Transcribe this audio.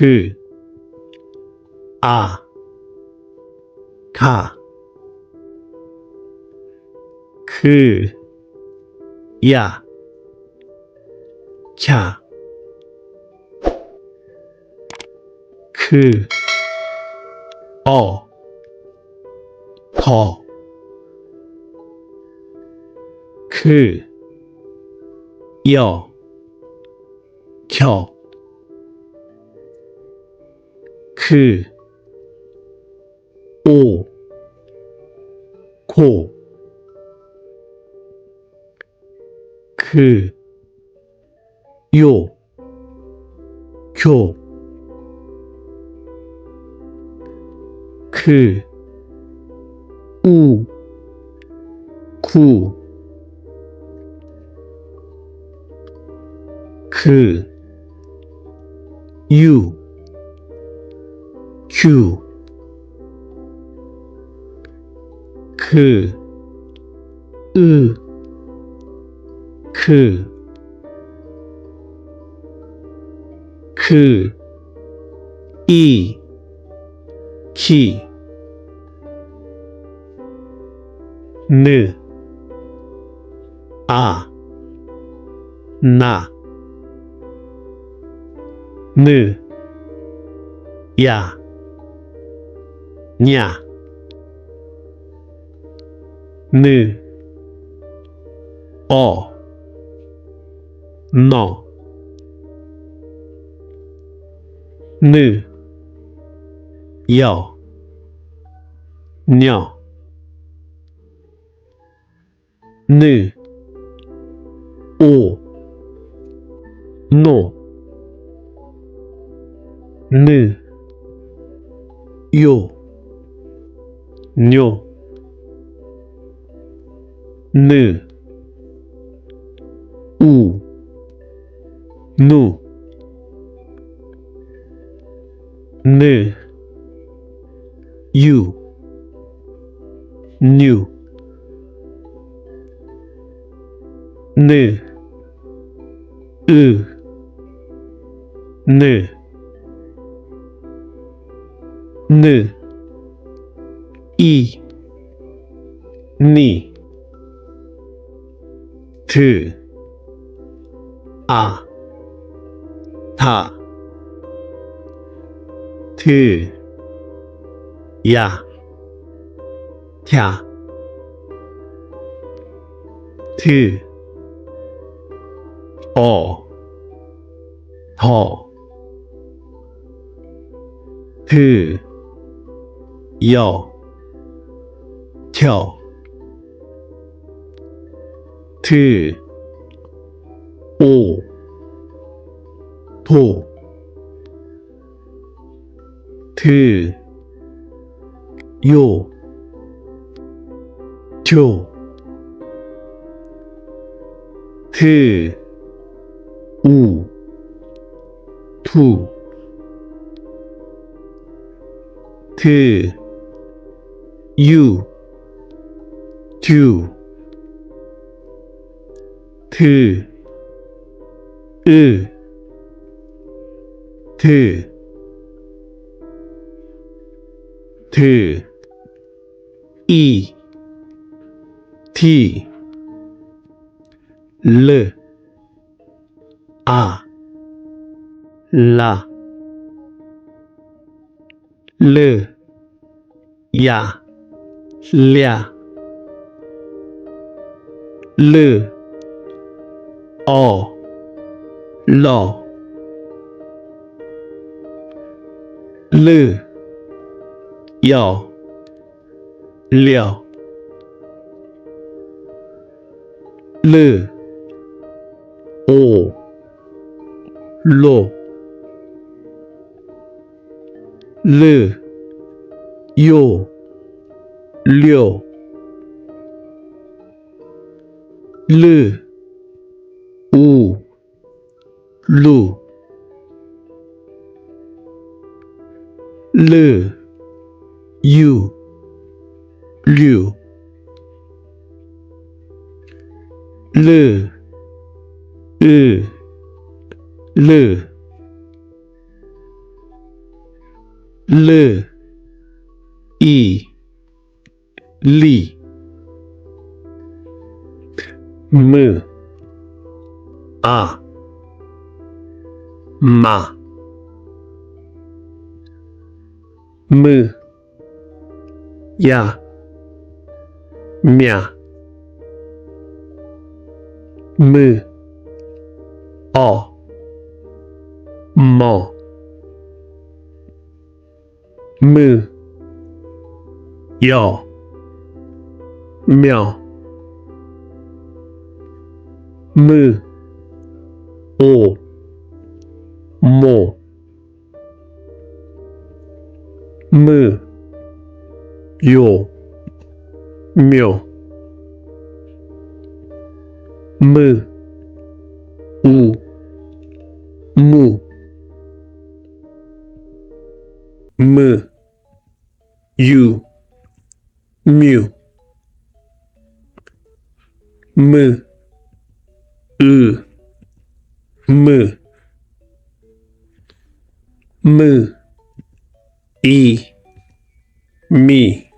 그, 아, 가, 그, 야, 자, 그, 더, 그, 겨, 그, 고, 그, 교, 그, 구, 그, 규, 그, 그, 키, 느, 나, 느, 야, 냐, 느, 너, 느, 여, 녀, 느, 노, 느, 뇨, 느, 누, 느, 뉴, 느, 느, 느, 니, 드, 다, 드, 야, 갸, 드, 더, 드, 여, 겨, 드, 도, 드, 교, 드, 투, 드, 듀, 드, 드, 드, 디, 르, 라, 르, 야, 랴, 르, 러, 르, 여, 려, 르, 로, 르, 요, 료, 르, 루, 르, 류, 르, 르, L I Li M A Ma M Ya Mia M O Mo M Yo Meow M O Mo M Yo Meow M U Mu M U Mew M M M I Me